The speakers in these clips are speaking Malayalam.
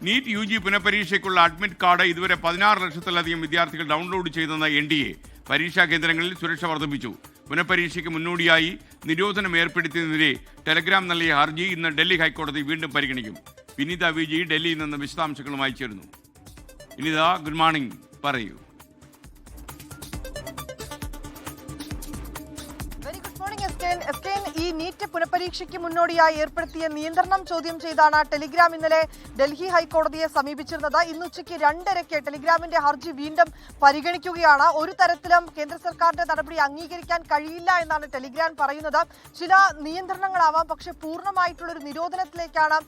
നീറ്റ് UG പുനഃപരീക്ഷയ്ക്കുള്ള അഡ്മിറ്റ് കാർഡ് ഇതുവരെ 16 ലക്ഷത്തിലധികം വിദ്യാർത്ഥികൾ ഡൗൺലോഡ് ചെയ്തെന്ന NTA പരീക്ഷാ കേന്ദ്രങ്ങളിൽ സുരക്ഷ വർദ്ധിപ്പിച്ചു. പുനഃപരീക്ഷയ്ക്ക് മുന്നോടിയായി നിരോധനം ഏർപ്പെടുത്തിയതിനെതിരെ ടെലഗ്രാം നൽകിയ ഹർജി ഇന്ന് ഡൽഹി ഹൈക്കോടതി വീണ്ടും പരിഗണിക്കും. വിനീത VG ഡൽഹിയിൽ നിന്ന് വിശദാംശങ്ങളുമായി ചേരുന്നു. വിനീത, ഗുഡ് മോർണിംഗ്, പറയൂ. ഈ നീറ്റ് പുനഃപരീക്ഷയ്ക്ക് മുന്നോടിയായി ഏർപ്പെടുത്തിയ നിയന്ത്രണം ചോദ്യം ചെയ്താണ് ടെലിഗ്രാം ഇന്നലെ ഡൽഹി ഹൈക്കോടതിയെ സമീപിച്ചിരുന്നത്. ഇന്ന് ഉച്ചയ്ക്ക് 2:30 ടെലിഗ്രാമിന്റെ ഹർജി വീണ്ടും പരിഗണിക്കുകയാണ്. ഒരു തരത്തിലും കേന്ദ്ര സർക്കാരിന്റെ നടപടി അംഗീകരിക്കാൻ കഴിയില്ല എന്നാണ് ടെലിഗ്രാം പറയുന്നത്. ചില നിയന്ത്രണങ്ങളാവാം, പക്ഷേ പൂർണ്ണമായിട്ടുള്ളൊരു നിരോധനത്തിലേക്കാണ്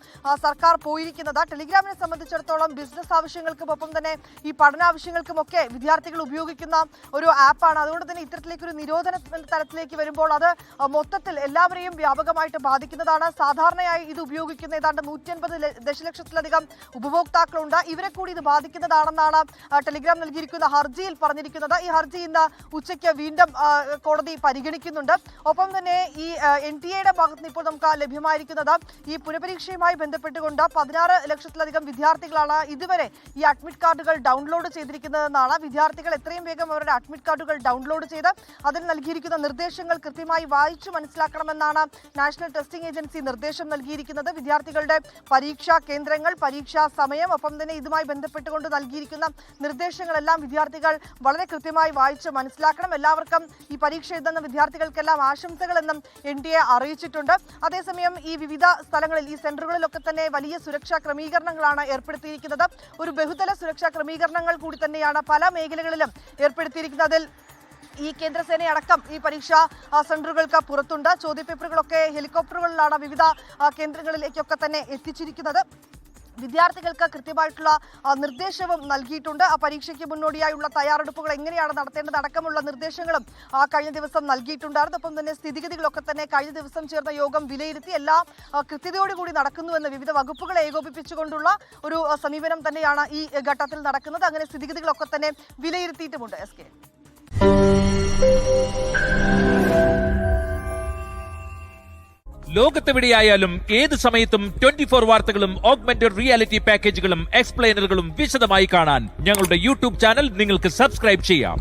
സർക്കാർ പോയിരിക്കുന്നത്. ടെലിഗ്രാമിനെ സംബന്ധിച്ചിടത്തോളം ബിസിനസ് ആവശ്യങ്ങൾക്കും തന്നെ ഈ പഠനാവശ്യങ്ങൾക്കുമൊക്കെ വിദ്യാർത്ഥികൾ ഉപയോഗിക്കുന്ന ഒരു ആപ്പാണ്. അതുകൊണ്ട് തന്നെ ഇത്തരത്തിലേക്കൊരു നിരോധന തലത്തിലേക്ക് വരുമ്പോൾ അത് മൊത്തത്തിൽ എല്ലാവരെയും വ്യാപകമായിട്ട് ബാധിക്കുന്നതാണ്. സാധാരണയായി ഇത് ഉപയോഗിക്കുന്ന ഏതാണ്ട് 150 ദശലക്ഷത്തിലധികം ഉപഭോക്താക്കളുണ്ട്. ഇവരെ കൂടി ഇത് ബാധിക്കുന്നതാണെന്നാണ് ടെലിഗ്രാം നൽകിയിരിക്കുന്ന ഹർജിയിൽ പറഞ്ഞിരിക്കുന്നത്. ഈ ഹർജി ഇന്ന് ഉച്ചയ്ക്ക് വീണ്ടും കോടതി പരിഗണിക്കുന്നുണ്ട്. ഒപ്പം തന്നെ ഈ NTA ഭാഗത്ത് നിന്ന് ഇപ്പോൾ നമുക്ക് ലഭ്യമായിരിക്കുന്നത് ഈ പുനഃപരീക്ഷയുമായി ബന്ധപ്പെട്ടുകൊണ്ട് 16 ലക്ഷത്തിലധികം വിദ്യാർത്ഥികളാണ് ഇതുവരെ ഈ അഡ്മിറ്റ് കാർഡുകൾ ഡൗൺലോഡ് ചെയ്തിരിക്കുന്നതെന്നാണ്. വിദ്യാർത്ഥികൾ എത്രയും വേഗം അവരുടെ അഡ്മിറ്റ് കാർഡുകൾ ഡൗൺലോഡ് ചെയ്ത് അതിൽ നൽകിയിരിക്കുന്ന നിർദ്ദേശങ്ങൾ കൃത്യമായി വായിച്ചു മനസ്സിലാക്കണമെന്നാണ് നാഷണൽ ടെസ്റ്റിംഗ് ഏജൻസി നിർദ്ദേശം നൽകിയിരിക്കുന്നത്. വിദ്യാർത്ഥികളുടെ പരീക്ഷാ കേന്ദ്രങ്ങൾ, പരീക്ഷാ സമയം, ഒപ്പം തന്നെ ഇതുമായി ബന്ധപ്പെട്ടുകൊണ്ട് നൽകിയിരിക്കുന്ന നിർദ്ദേശങ്ങളെല്ലാം വിദ്യാർത്ഥികൾ വളരെ കൃത്യമായി വായിച്ച് മനസ്സിലാക്കണം. എല്ലാവർക്കും ഈ പരീക്ഷ എഴുതുന്ന വിദ്യാർത്ഥികൾക്കെല്ലാം ആശംസകളെന്നും NTA അറിയിച്ചിട്ടുണ്ട്. അതേസമയം ഈ വിവിധ സ്ഥലങ്ങളിൽ, ഈ സെന്ററുകളിലൊക്കെ തന്നെ വലിയ സുരക്ഷാ ക്രമീകരണങ്ങളാണ് ഏർപ്പെടുത്തിയിരിക്കുന്നത്. ഒരു ബഹുതല സുരക്ഷാ ക്രമീകരണങ്ങൾ കൂടി തന്നെയാണ് പല മേഖലകളിലും ഏർപ്പെടുത്തിയിരിക്കുന്നതിൽ ഈ കേന്ദ്രസേനയടക്കം ഈ പരീക്ഷാ സെന്ററുകൾക്ക് പുറത്തുണ്ട്. ചോദ്യപേപ്പറുകളൊക്കെ ഹെലികോപ്റ്ററുകളിലാണ് വിവിധ കേന്ദ്രങ്ങളിലേക്കൊക്കെ തന്നെ എത്തിച്ചിരിക്കുന്നത്. വിദ്യാർത്ഥികൾക്ക് കൃത്യമായിട്ടുള്ള നിർദ്ദേശവും നൽകിയിട്ടുണ്ട്. ആ പരീക്ഷയ്ക്ക് മുന്നോടിയായുള്ള തയ്യാറെടുപ്പുകൾ എങ്ങനെയാണ് നടത്തേണ്ടത് അടക്കമുള്ള നിർദ്ദേശങ്ങളും കഴിഞ്ഞ ദിവസം നൽകിയിട്ടുണ്ടായിരുന്നു. ഒപ്പം തന്നെ സ്ഥിതിഗതികളൊക്കെ തന്നെ കഴിഞ്ഞ ദിവസം ചേർന്ന യോഗം വിലയിരുത്തി എല്ലാം കൃത്യതയോടുകൂടി നടക്കുന്നുവെന്ന് വിവിധ വകുപ്പുകളെ ഏകോപിപ്പിച്ചുകൊണ്ടുള്ള ഒരു സമീപനം തന്നെയാണ് ഈ ഘട്ടത്തിൽ നടക്കുന്നത്. അങ്ങനെ സ്ഥിതിഗതികളൊക്കെ തന്നെ വിലയിരുത്തിയിട്ടുമുണ്ട്. SK ലോകത്തെവിടെയായാലും ഏത് സമയത്തും 24 വാർത്തകളും ഓഗ്മെന്റഡ് റിയാലിറ്റി പാക്കേജുകളും എക്സ്പ്ലെയിനറുകളും വിശദമായി കാണാൻ ഞങ്ങളുടെ YouTube ചാനൽ നിങ്ങൾക്ക് സബ്സ്ക്രൈബ് ചെയ്യാം.